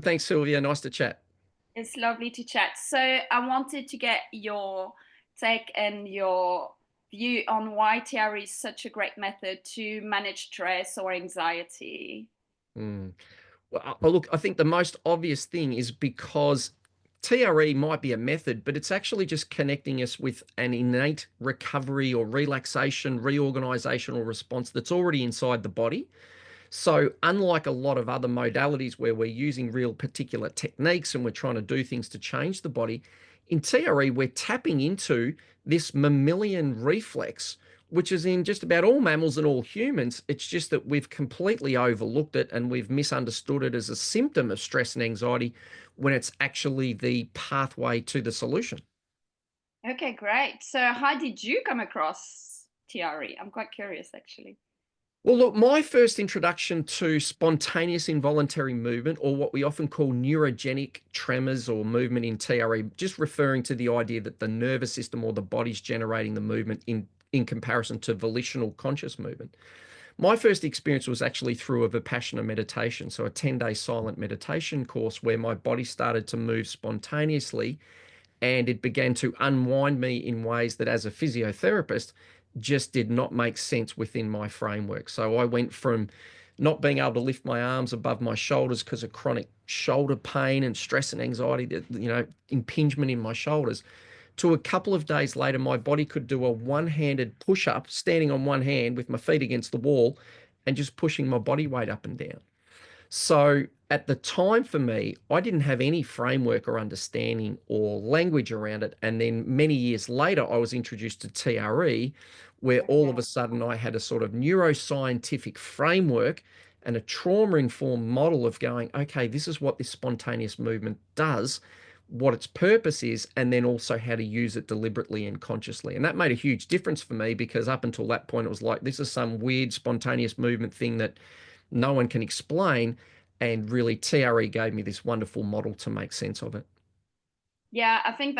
Thanks, Sylvia. Nice to chat. It's lovely to chat. So I wanted to get your take and your view on why TRE is such a great method to manage stress or anxiety. Mm. Well, look, I think the most obvious thing is because TRE might be a method, but it's actually just connecting us with an innate recovery or relaxation, reorganizational response that's already inside the body. So, unlike a lot of other modalities where we're using real particular techniques and we're trying to do things to change the body, in TRE, we're tapping into this mammalian reflex, which is in just about all mammals and all humans. It's just that we've completely overlooked it and we've misunderstood it as a symptom of stress and anxiety when it's actually the pathway to the solution. Okay, great. So how did you come across TRE? I'm quite curious actually. Well, look, my first introduction to spontaneous involuntary movement, or what we often call neurogenic tremors or movement in TRE, just referring to the idea that the nervous system or the body's generating the movement in comparison to volitional conscious movement. My first experience was actually through a Vipassana meditation, so a 10-day silent meditation course where my body started to move spontaneously and it began to unwind me in ways that, as a physiotherapist, just did not make sense within my framework. So I went from not being able to lift my arms above my shoulders because of chronic shoulder pain and stress and anxiety, impingement in my shoulders, to a couple of days later, my body could do a one-handed push-up, standing on one hand with my feet against the wall and just pushing my body weight up and down. So at the time for me, I didn't have any framework or understanding or language around it. And then many years later, I was introduced to TRE, where all of Okay. a sudden I had a sort of neuroscientific framework and a trauma-informed model of going, okay, this is what this spontaneous movement does, what its purpose is, and then also how to use it deliberately and consciously. And that made a huge difference for me because up until that point, it was like, this is some weird spontaneous movement thing that no one can explain. And really, TRE gave me this wonderful model to make sense of it. Yeah, I think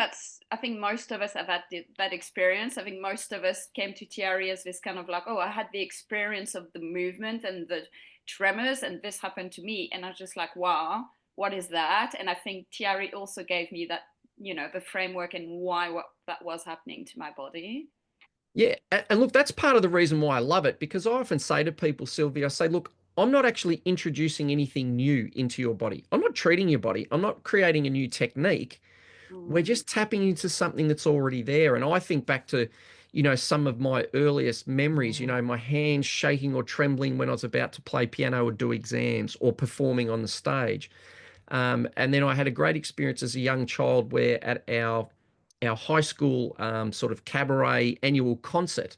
most of us have had that experience. I think most of us came to TRE as this kind of like, oh, I had the experience of the movement and the tremors, and this happened to me. And I was just like, wow, what is that? And I think TRE also gave me that, the framework and why what that was happening to my body. Yeah. And look, that's part of the reason why I love it, because I often say to people, Sylvia, I say, look, I'm not actually introducing anything new into your body. I'm not treating your body. I'm not creating a new technique. We're Mm. just tapping into something that's already there. And I think back to, some of my earliest memories, my hands shaking or trembling when I was about to play piano or do exams or performing on the stage. And then I had a great experience as a young child where at our high school sort of cabaret annual concert,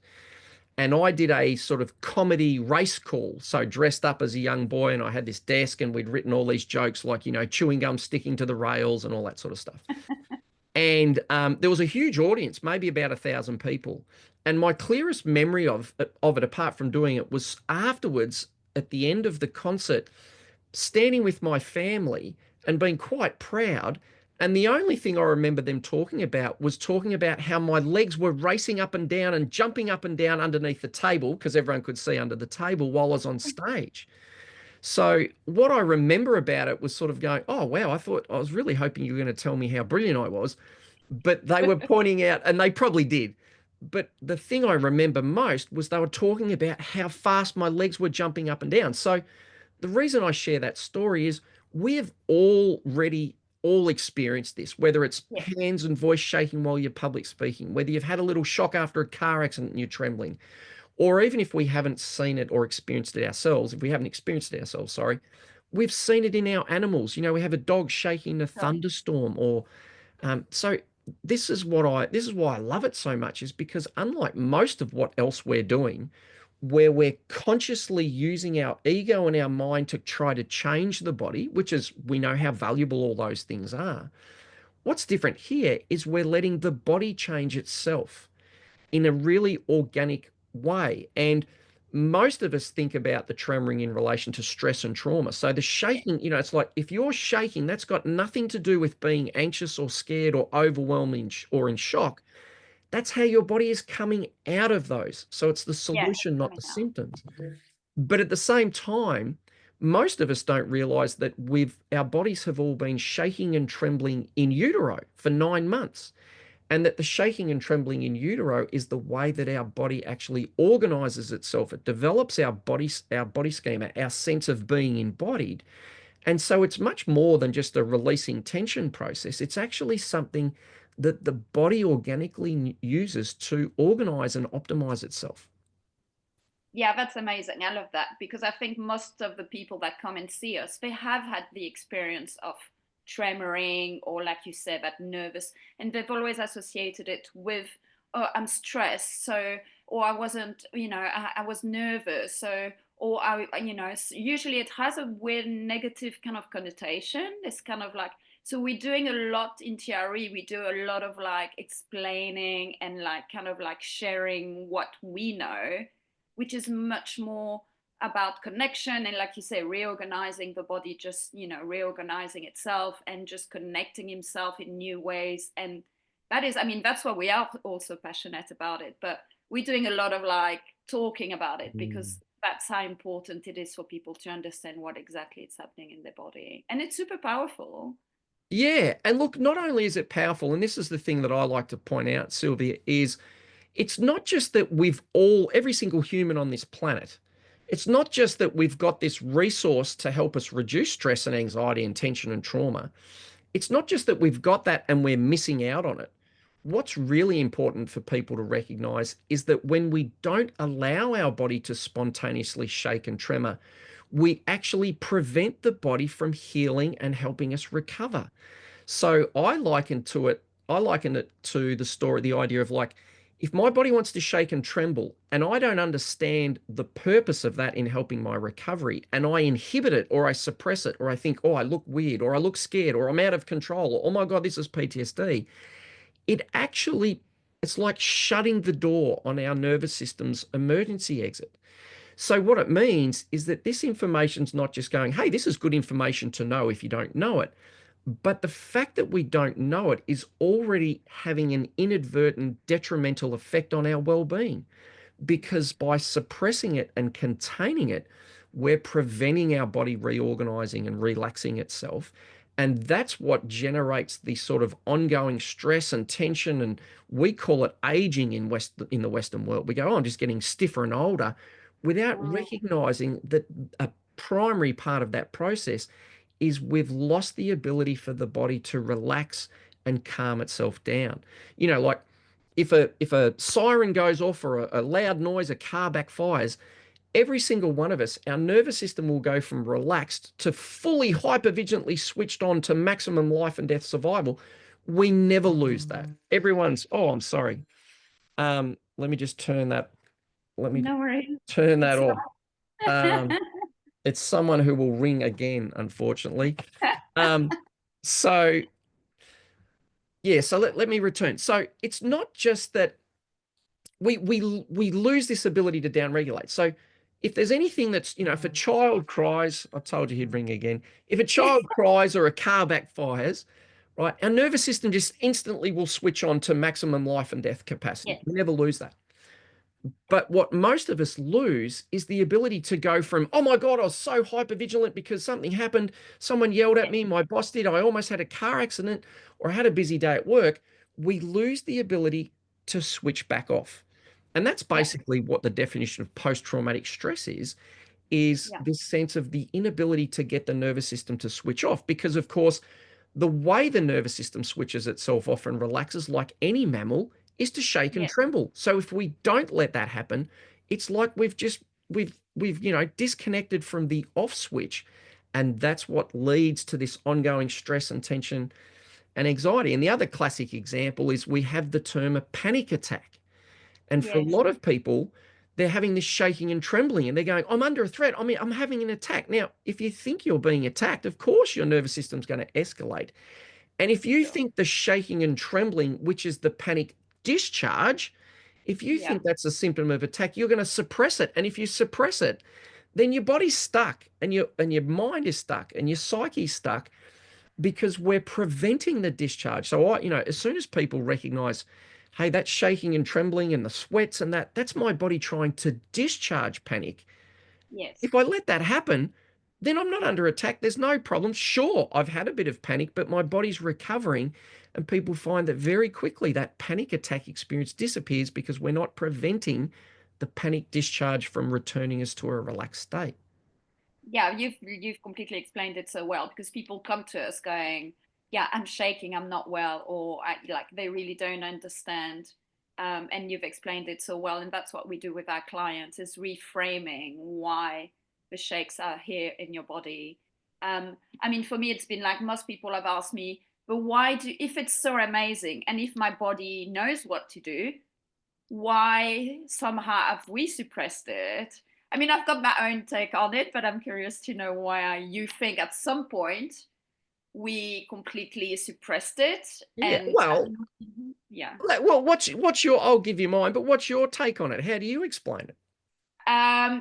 and I did a sort of comedy race call. So dressed up as a young boy, and I had this desk, and we'd written all these jokes like, chewing gum sticking to the rails and all that sort of stuff. And there was a huge audience, maybe about 1,000 people. And my clearest memory of it, apart from doing it, was afterwards at the end of the concert, standing with my family and being quite proud. And the only thing I remember them talking about was talking about how my legs were racing up and down and jumping up and down underneath the table because everyone could see under the table while I was on stage. So what I remember about it was sort of going, oh, wow, I was really hoping you were going to tell me how brilliant I was. But they were pointing out, and they probably did. But the thing I remember most was they were talking about how fast my legs were jumping up and down. So the reason I share that story is we've already all experienced this, whether it's Yeah. hands and voice shaking while you're public speaking, whether you've had a little shock after a car accident and you're trembling, or even if we haven't seen it or experienced it ourselves, if we haven't experienced it ourselves, sorry, we've seen it in our animals. We have a dog shaking in a Sure. thunderstorm, or so this is why I love it so much, is because unlike most of what else we're doing, where we're consciously using our ego and our mind to try to change the body, which is, we know how valuable all those things are. What's different here is we're letting the body change itself in a really organic way. And most of us think about the tremoring in relation to stress and trauma. So the Yeah. shaking, it's like if you're shaking, that's got nothing to do with being anxious or scared or overwhelmed or in shock. That's how your body is coming out of those. So it's the Yeah, solution, not coming the out. symptoms. But at the same time, most of us don't realize that our bodies have all been shaking and trembling in utero for 9 months. And that the shaking and trembling in utero is the way that our body actually organizes itself. It develops our body schema, our sense of being embodied. And so it's much more than just a releasing tension process. It's actually something that the body organically uses to organize and optimize itself. Yeah, that's amazing. I love that because I think most of the people that come and see us, they have had the experience of tremoring or, like you said, that nervous, and they've always associated it with, oh, I'm stressed, so, or I wasn't, I was nervous, so, or usually it has a weird negative kind of connotation. It's kind of like, so we're doing a lot in TRE. We do a lot of like explaining and like kind of like sharing what we know, which is much more about connection and, like you say, reorganizing the body, just reorganizing itself and just connecting himself in new ways. And that is, I mean, that's why we are also passionate about it, but we're doing a lot of like talking about it because that's how important it is for people to understand what exactly is happening in their body, and it's super powerful. Yeah. And look, not only is it powerful, and this is the thing that I like to point out, Sylvia, is it's not just that every single human on this planet, it's not just that we've got this resource to help us reduce stress and anxiety and tension and trauma. It's not just that we've got that and we're missing out on it. What's really important for people to recognize is that when we don't allow our body to spontaneously shake and tremor, we actually prevent the body from healing and helping us recover. So I liken it to the story, the idea of like, if my body wants to shake and tremble and I don't understand the purpose of that in helping my recovery, and I inhibit it or I suppress it, or I think, oh, I look weird, or I look scared, or I'm out of control, or oh my God, this is PTSD, it's like shutting the door on our nervous system's emergency exit. So what it means is that this information's not just going, hey, this is good information to know if you don't know it. But the fact that we don't know it is already having an inadvertent detrimental effect on our well-being, because by suppressing it and containing it, we're preventing our body reorganizing and relaxing itself. And that's what generates the sort of ongoing stress and tension. And we call it aging in the Western world. We go, oh, I'm just getting stiffer and older, without recognizing that a primary part of that process is we've lost the ability for the body to relax and calm itself down. Like if a siren goes off or a loud noise, a car backfires, every single one of us, our nervous system will go from relaxed to fully hypervigilantly switched on to maximum life and death survival. We never lose that. Oh, I'm sorry. Let me just turn that. Let me No worries. turn that It's off. It's someone who will ring again, unfortunately. So yeah, so let me return. So it's not just that we lose this ability to downregulate. So if there's anything that's, if a child cries, I told you he'd ring again. If a child cries or a car backfires, right, our nervous system just instantly will switch on to maximum life and death capacity. Yes. We never lose that. But what most of us lose is the ability to go from, oh my God, I was so hyper vigilant because something happened. Someone yelled at me. My boss did. I almost had a car accident, or I had a busy day at work. We lose the ability to switch back off. And that's Yeah. basically what the definition of post-traumatic stress is Yeah. this sense of the inability to get the nervous system to switch off. Because, of course, the way the nervous system switches itself off and relaxes, like any mammal, is to shake and Yeah. tremble. So if we don't let that happen, it's like we've disconnected from the off switch, and that's what leads to this ongoing stress and tension and anxiety. And the other classic example is we have the term a panic attack. And for a Yes. lot of people, they're having this shaking and trembling and they're going, I'm under a threat. I mean, I'm having an attack. Now, if you think you're being attacked, of course your nervous system's going to escalate. And if you Sure. think the shaking and trembling, which is the panic discharge, if you Yeah. think that's a symptom of attack, you're going to suppress it. And if you suppress it, then your body's stuck and your mind is stuck and your psyche's stuck, because we're preventing the discharge. So as soon as people recognize, hey, that's shaking and trembling and the sweats and that's my body trying to discharge panic. Yes. If I let that happen, then I'm not under attack. There's no problem. Sure, I've had a bit of panic, but my body's recovering. And people find that very quickly that panic attack experience disappears because we're not preventing the panic discharge from returning us to a relaxed state. Yeah, you've completely explained it so well, because people come to us going, yeah, I'm shaking, I'm not well, or like they really don't understand. And you've explained it so well, and that's what we do with our clients, is reframing why the shakes are here in your body. I mean, for me, it's been like, most people have asked me, but why do, if it's so amazing and if my body knows what to do, why somehow have we suppressed it? I mean, I've got my own take on it, but I'm curious to know why you think at some point we completely suppressed it. Yeah. And Well, yeah. what's your, I'll give you mine, but what's your take on it? How do you explain it?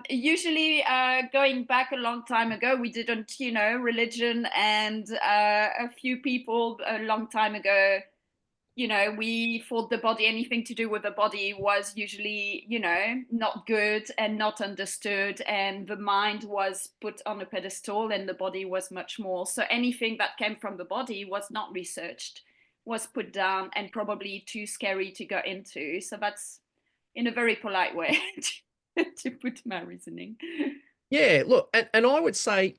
Usually, going back a long time ago, we didn't, religion and a few people a long time ago, we thought the body, anything to do with the body was usually, not good and not understood. And the mind was put on a pedestal and the body was much more. So anything that came from the body was not researched, was put down and probably too scary to go into. So that's in a very polite way to put my reasoning. Yeah, look, and I would say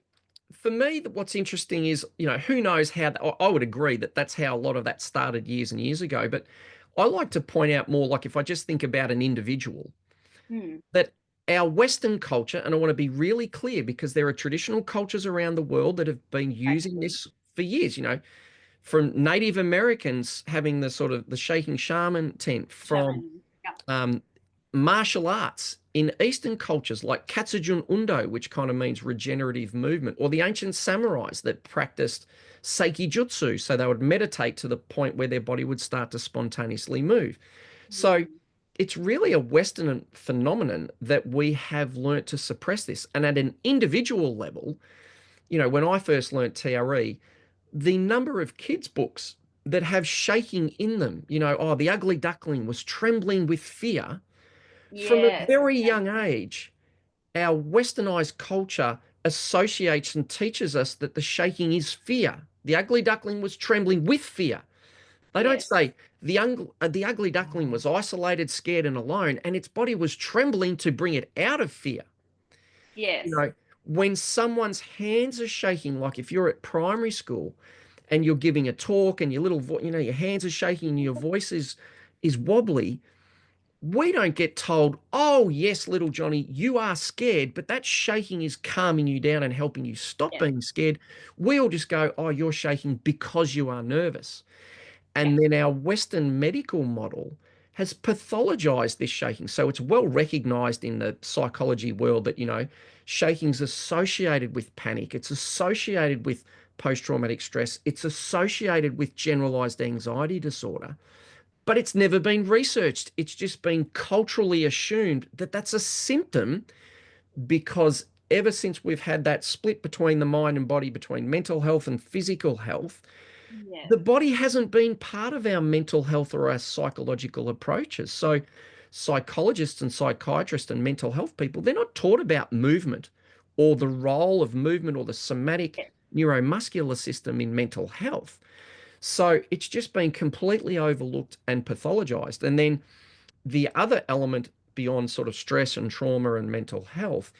for me, that what's interesting is, who knows how, I would agree that that's how a lot of that started years and years ago. But I like to point out more, like if I just think about an individual, Hmm. that our Western culture, and I want to be really clear because there are traditional cultures around the world that have been using this for years, from Native Americans having the sort of the shaking shaman tent, from Shaman. Yeah. um, martial arts in Eastern cultures like Katsujun Undo, which kind of means regenerative movement, or the ancient samurais that practiced Seikijutsu, so they would meditate to the point where their body would start to spontaneously move. So Hmm. it's really a Western phenomenon that we have learnt to suppress this. And at an individual level, when I first learnt TRE, the number of kids' books that have shaking in them, oh, the ugly duckling was trembling with fear from a Yes. very young age. Our westernized culture associates and teaches us that the shaking is fear. The ugly duckling was trembling with fear. They don't Yes. say the ugly duckling was isolated, scared, and alone, and its body was trembling to bring it out of fear. You Yes. know, when someone's hands are shaking, like if you're at primary school and you're giving a talk and your little, your hands are shaking and your voice is wobbly, we don't get told, oh, yes, little Johnny, you are scared, but that shaking is calming you down and helping you stop Yes. being scared. We all just go, oh, you're shaking because you are nervous. Yeah. And then our Western medical model has pathologized this shaking. So it's well recognized in the psychology world that, shaking's associated with panic, it's associated with post traumatic stress, it's associated with generalized anxiety disorder. But it's never been researched. It's just been culturally assumed that that's a symptom because ever since we've had that split between the mind and body, between mental health and physical health, Yes. the body hasn't been part of our mental health or our psychological approaches. So, psychologists and psychiatrists and mental health people, they're not taught about movement or the role of movement or the somatic Yes. neuromuscular system in mental health. So, it's just been completely overlooked and pathologized. And then the other element beyond sort of stress and trauma and mental health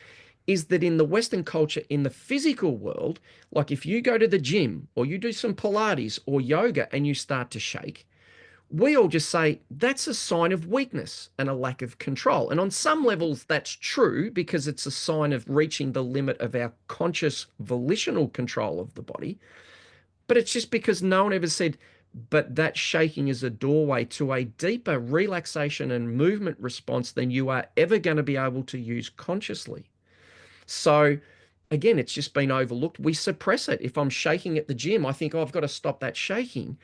is that in the Western culture, in the physical world, like if you go to the gym or you do some Pilates or yoga and you start to shake, we all just say that's a sign of weakness and a lack of control. And on some levels, that's true because it's a sign of reaching the limit of our conscious volitional control of the body. But it's just because no one ever said, but that shaking is a doorway to a deeper relaxation and movement response than you are ever going to be able to use consciously. So again, it's just been overlooked. We suppress it. If I'm shaking at the gym, I think, oh, I've got to stop that shaking.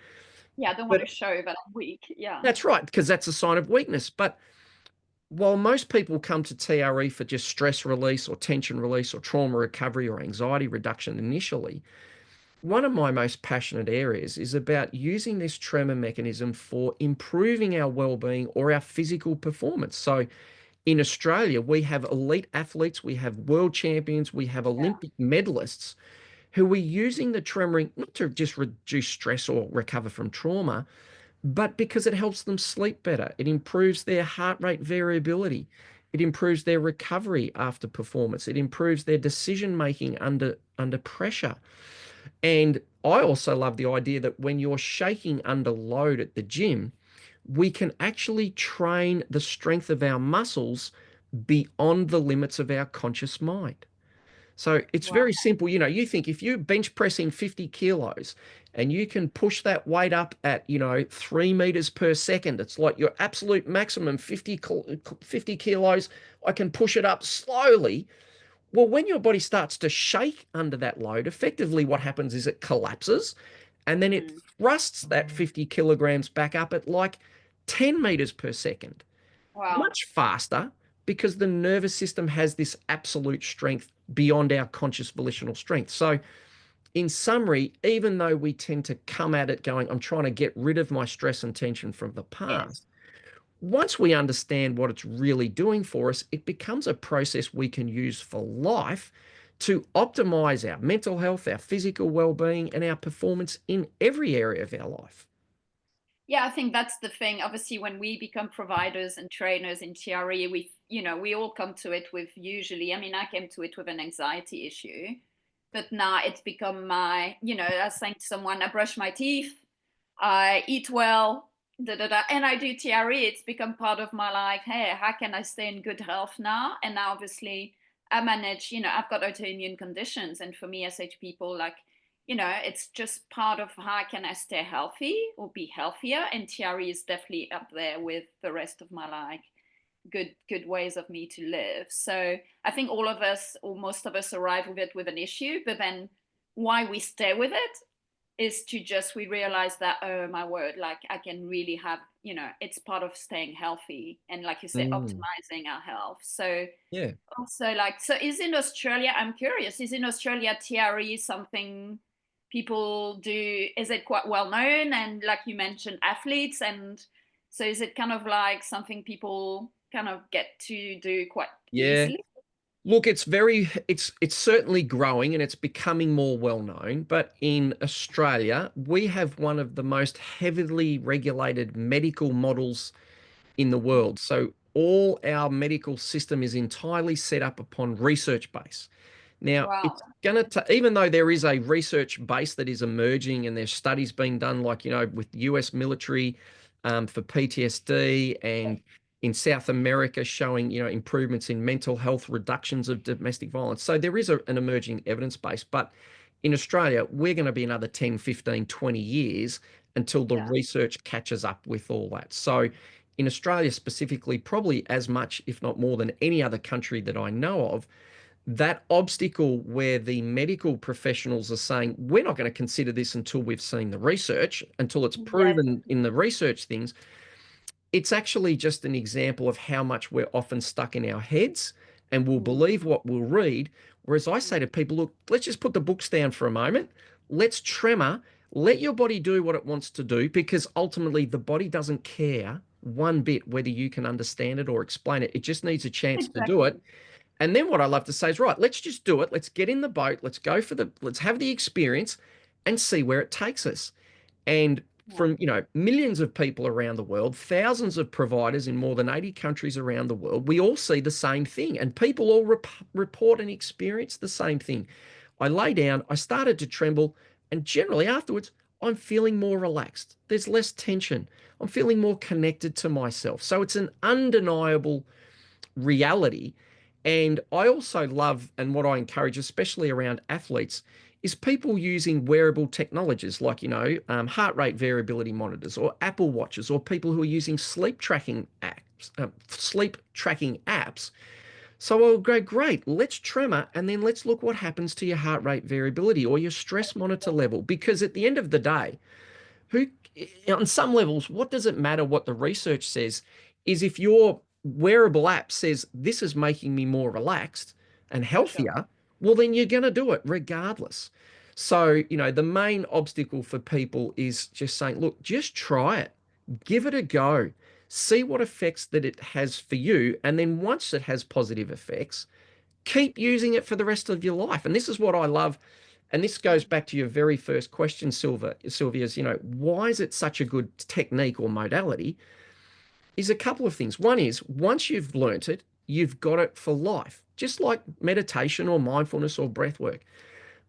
Yeah, I don't want to But show that I'm weak. Yeah. that's right, because that's a sign of weakness. But while most people come to TRE for just stress release or tension release or trauma recovery or anxiety reduction initially, one of my most passionate areas is about using this tremor mechanism for improving our well-being or our physical performance. So In Australia, we have elite athletes, we have world champions, we have Yeah. Olympic medalists who are using the tremoring not to just reduce stress or recover from trauma, but because it helps them sleep better. It improves their heart rate variability. It improves their recovery after performance. It improves their decision making under pressure. And I also love the idea that when you're shaking under load at the gym, we can actually train the strength of our muscles beyond the limits of our conscious mind. So it's Wow. very simple. You think if you're bench pressing 50 kilos and you can push that weight up at, 3 meters per second, it's like your absolute maximum 50 kilos. I can push it up slowly. Well, when your body starts to shake under that load, effectively what happens is it collapses and then it Mm. thrusts that 50 kilograms back up at like 10 meters per second, Wow. much faster because the nervous system has this absolute strength beyond our conscious volitional strength. So, in summary, even though we tend to come at it going, I'm trying to get rid of my stress and tension from the Yes. past, once we understand what it's really doing for us, it becomes a process we can use for life to optimize our mental health, our physical well-being, and our performance in every area of our life. Yeah, I think that's the thing. Obviously, when we become providers and trainers in TRE, we all come to it with usually, I mean, I came to it with an anxiety issue, but now it's become I was saying to someone, I brush my teeth, I eat well, da da da, and I do TRE. It's become part of my life. Hey, how can I stay in good health now? And now, obviously, I manage. I've got autoimmune conditions, and for me, I say to people like, it's just part of how can I stay healthy or be healthier. And TRE is definitely up there with the rest of my life. Good ways of me to live. So I think all of us, or most of us, arrive with it with an issue, but then why we stay with it is to just we realize that, oh my word, like I can really have, it's part of staying healthy and, like you say, Mm, optimizing our health. So yeah. also, like, so is in Australia, I'm curious, is in Australia TRE something people do? Is it quite well known? And like you mentioned, athletes, and so is it kind of like something people kind of get to do quite Yeah. easily? Look, it's certainly growing and it's becoming more well known, but in Australia, we have one of the most heavily regulated medical models in the Mm. world. So all our medical system is entirely set up upon research base. Now, Wow. it's going to, even though there is a research base that is emerging and there's studies being done, like, with the US military for PTSD and in South America showing, improvements in mental health, reductions of domestic violence. So there is an emerging evidence base. But in Australia, we're going to be another 10, 15, 20 years until the Yeah. research catches up with all that. So in Australia specifically, probably as much, if not more than any other country that I know of, that obstacle where the medical professionals are saying, we're not going to consider this until we've seen the research, until it's Yes. proven in the research things, it's actually just an example of how much we're often stuck in our heads and we'll Mm. believe what we'll read. Whereas I say Mm. to people, look, let's just put the books down for a moment. Let's tremor. Let your body do what it wants to do because ultimately the body doesn't care one bit whether you can understand it or explain it. It just needs a chance to do it. Exactly. And then what I love to say is, right, let's just do it. Let's get in the boat. Let's have the experience and see where it takes us. And Yeah. from, millions of people around the world, thousands of providers in more than 80 countries around the world, we all see the same thing. And people all report and experience the same thing. I lay down, I started to tremble, and generally afterwards, I'm feeling more relaxed. There's less tension. I'm feeling more connected to myself. So it's an undeniable reality. And I also love, and what I encourage, especially around athletes, is people using wearable technologies like, heart rate variability monitors or Apple Watches, or people who are using sleep tracking apps. So I'll go, great, let's tremor and then let's look what happens to your heart rate variability or your stress monitor level. Because at the end of the day, who on some levels, what does it matter what the research says? Is if your wearable app says this is making me more relaxed and For sure. healthier, well, then you're going to do it regardless. So, the main obstacle for people is just saying, look, just try it, give it a go, see what effects that it has for you. And then once it has positive effects, keep using it for the rest of your life. And this is what I love. And this goes back to your very first question, Sylvia's, why is it such a good technique or modality? Is a couple of things. One is once you've learnt it, you've got it for life, just like meditation or mindfulness or breath work.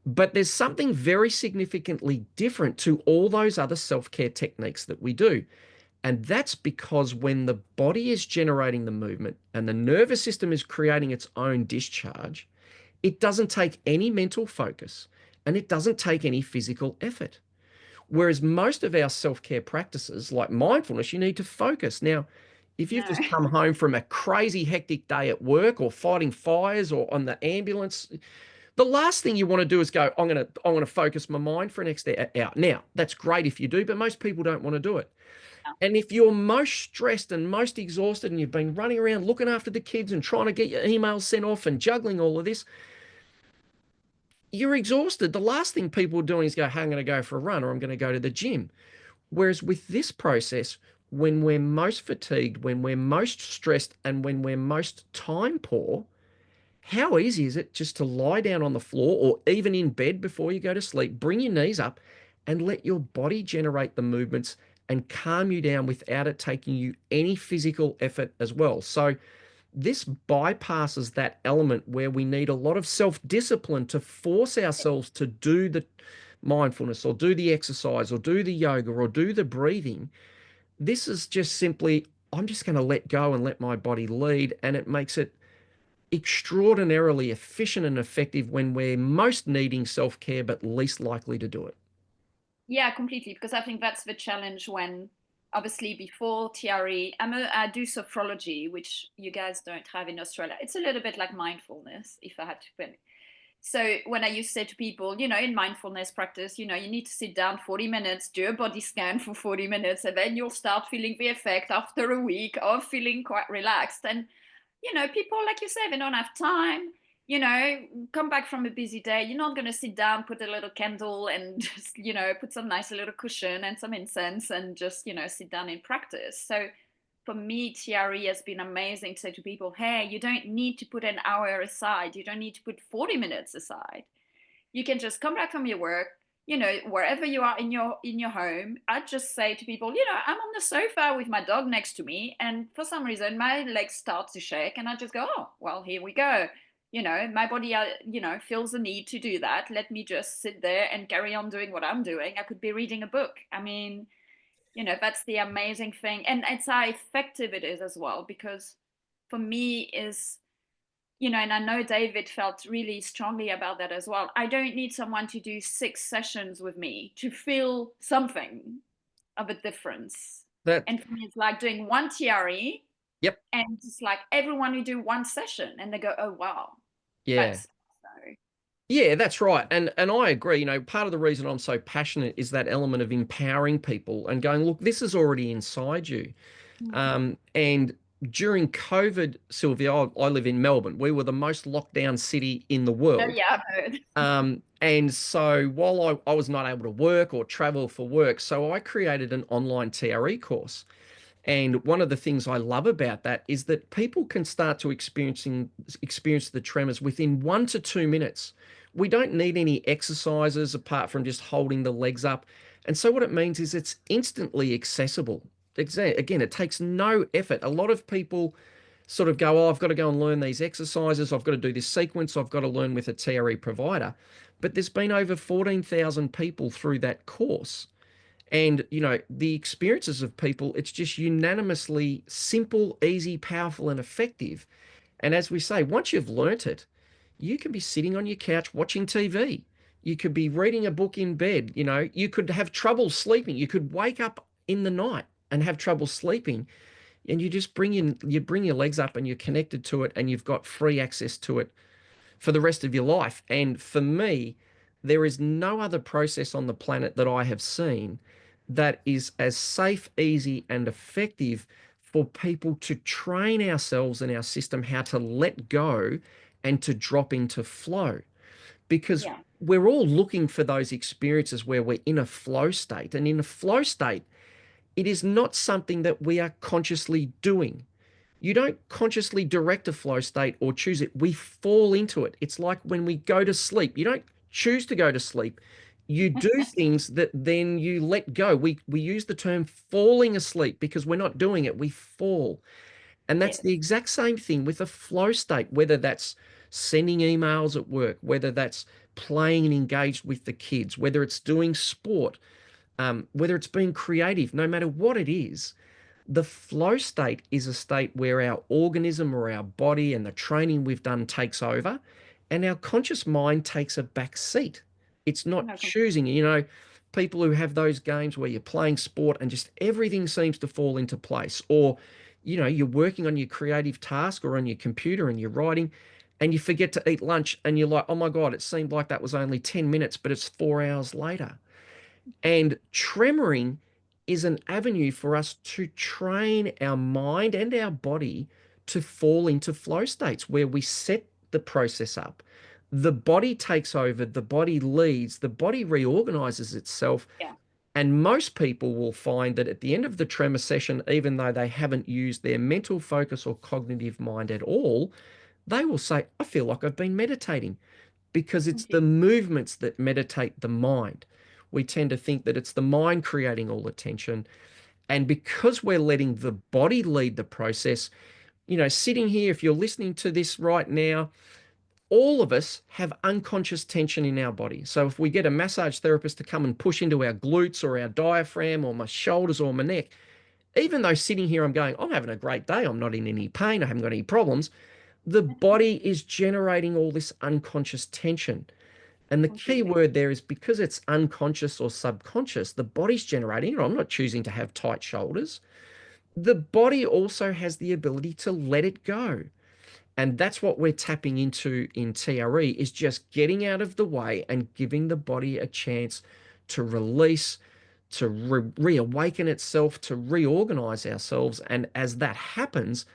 But there's something very significantly different to all those other self-care techniques that we do. And that's because when the body is generating the movement and the nervous system is creating its own discharge, it doesn't take any mental focus and it doesn't take any physical effort. Whereas most of our self-care practices, like mindfulness, you need to focus. Now, if you've No. just come home from a crazy hectic day at work or fighting fires or on the ambulance, the last thing you want to do is go, I'm gonna focus my mind for an next hour. Now, that's great if you do, but most people don't want to do it. And if you're most stressed and most exhausted and you've been running around looking after the kids and trying to get your emails sent off and juggling all of this, you're exhausted. The last thing people are doing is go, hey, I'm going to go for a run or I'm going to go to the gym. Whereas with this process, when we're most fatigued, when we're most stressed, and when we're most time poor, how easy is it just to lie down on the floor or even in bed before you go to sleep, bring your knees up and let your body generate the movements and calm you down without it taking you any physical effort as well. So this bypasses that element where we need a lot of self-discipline to force ourselves to do the mindfulness or do the exercise or do the yoga or do the breathing. This is just simply, I'm just going to let go and let my body lead. And it makes it extraordinarily efficient and effective when we're most needing self-care, but least likely to do it. Yeah, completely. Because I think that's the challenge when, obviously, before TRE, I do sophrology, which you guys don't have in Australia. It's a little bit like mindfulness, if I had to put it. So when I used to say to people, in mindfulness practice, you need to sit down 40 minutes, do a body scan for 40 minutes, and then you'll start feeling the effect after a week of feeling quite relaxed. And people, like you say, they don't have time, come back from a busy day. You're not going to sit down, put a little candle and just, put some nice little cushion and some incense and just, sit down and practice. So for me, TRE has been amazing to say to people, hey, you don't need to put an hour aside. You don't need to put 40 minutes aside. You can just come back from your work, wherever you are in your home. I just say to people, I'm on the sofa with my dog next to me, and for some reason my legs start to shake, and I just go, oh, well, here we go. My body, feels the need to do that. Let me just sit there and carry on doing what I'm doing. I could be reading a book. I mean, that's the amazing thing, and it's how effective it is as well. Because for me is, and I know David felt really strongly about that as well. I don't need someone to do 6 sessions with me to feel something of a difference. That, And for me, it's like doing one TRE, yep, and just like everyone who do one session and they go, oh, wow, yeah. that's so. Yeah, that's right. And I agree. Part of the reason I'm so passionate is that element of empowering people and going, look, this is already inside you. And during COVID, Sylvia, I live in Melbourne. We were the most locked down city in the Oh, world. yeah, I've heard. And so while I was not able to work or travel for work, so I created an online TRE course. And one of the things I love about that is that people can start to experience the tremors within 1 to 2 minutes. We don't need any exercises apart from just holding the legs up. And so what it means is it's instantly accessible. Again, it takes no effort. A lot of people sort of go, oh, I've got to go and learn these exercises. I've got to do this sequence. I've got to learn with a TRE provider. But there's been over 14,000 people through that course. And, the experiences of people, it's just unanimously simple, easy, powerful, and effective. And as we say, once you've learnt it, you can be sitting on your couch watching TV. You could be reading a book in bed. You could have trouble sleeping. You could wake up in the night and have trouble sleeping. And you bring your legs up and you're connected to it and you've got free access to it for the rest of your life. And for me, there is no other process on the planet that I have seen that is as safe, easy, and effective for people to train ourselves and our system how to let go and to drop into flow. Because Yeah. we're all looking for those experiences where we're in a flow state. And in a flow state, It is not something that we are consciously doing. You don't consciously direct a flow state or choose it. We fall into it. It's like when we go to sleep. You don't choose to go to sleep. You do things that then you let go. We use the term falling asleep because we're not doing it. We fall. And that's the Yes. exact same thing with a flow state, whether that's sending emails at work, whether that's playing and engaged with the kids, whether it's doing sport, whether it's being creative, no matter what it is. The flow state is a state where our organism or our body and the training we've done takes over, and our conscious mind takes a back seat. It's not No, choosing. People who have those games where you're playing sport and just everything seems to fall into place, or, you're working on your creative task or on your computer and you're writing and you forget to eat lunch and you're like, oh my God, it seemed like that was only 10 minutes, but it's 4 hours later. And tremoring is an avenue for us to train our mind and our body to fall into flow states where we set the process up. The body takes over, the body leads, the body reorganizes itself. yeah. And most people will find that at the end of the tremor session, even though they haven't used their mental focus or cognitive mind at all, they will say, I feel like I've been meditating, because it's the Okay. movements that meditate the mind. We tend to think that it's the mind creating all the tension. And because we're letting the body lead the process, sitting here, if you're listening to this right now, all of us have unconscious tension in our body. So if we get a massage therapist to come and push into our glutes or our diaphragm or my shoulders or my neck, even though sitting here I'm going, I'm having a great day, I'm not in any pain, I haven't got any problems, the body is generating all this unconscious tension. And the key Completely. word there is, because it's unconscious or subconscious, the body's generating it. I'm not choosing to have tight shoulders. The body also has the ability to let it go. And that's what we're tapping into in TRE, is just getting out of the way and giving the body a chance to release, to reawaken itself, to reorganize ourselves. And as that happens,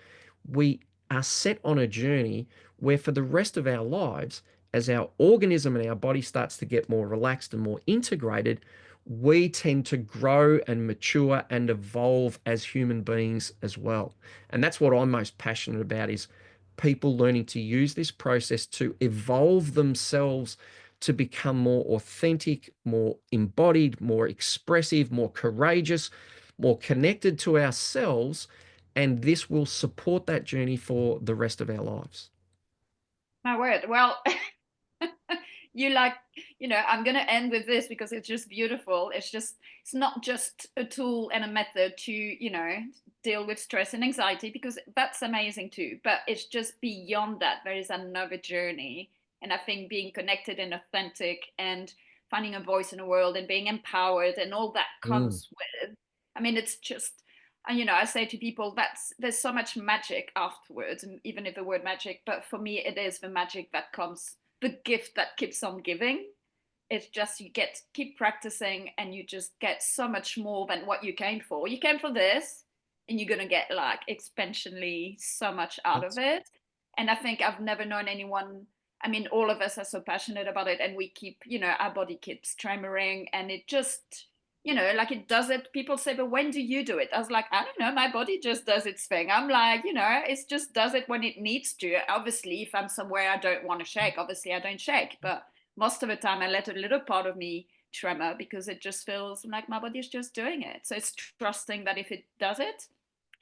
we are set on a journey where for the rest of our lives, as our organism and our body starts to get more relaxed and more integrated, we tend to grow and mature and evolve as human beings as well. And that's what I'm most passionate about, is people learning to use this process to evolve themselves to become more authentic, more embodied, more expressive, more courageous, more connected to ourselves. And this will support that journey for the rest of our lives. My word. Well, you like, I'm going to end with this because it's just beautiful. It's not just a tool and a method to, deal with stress and anxiety, because that's amazing too. But it's just beyond that. There is another journey. And I think being connected and authentic and finding a voice in the world and being empowered and all that Mm, comes with, I mean, it's just, and I say to people, there's so much magic afterwards, and even if the word magic, but for me it is the magic that comes, the gift that keeps on giving. It's just, you get keep practicing and you just get so much more than what you came for. You came for this, and you're gonna get like exponentially so much out of that's it. And I think I've never known anyone, I mean, all of us are so passionate about it, and we keep, our body keeps tremoring, and it just, like it does it. People say, but when do you do it? I was like, I don't know, my body just does its thing. I'm like, it just does it when it needs to. Obviously, if I'm somewhere I don't want to shake, obviously I don't shake. But most of the time, I let a little part of me tremor because it just feels like my body's just doing it. So it's trusting that if it does it,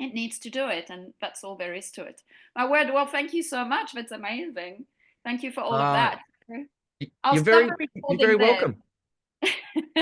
it needs to do it. And that's all there is to it. My word, well, thank you so much. That's amazing. Thank you for all of uh, that. I'll you're stop very the you're very recording there. welcome.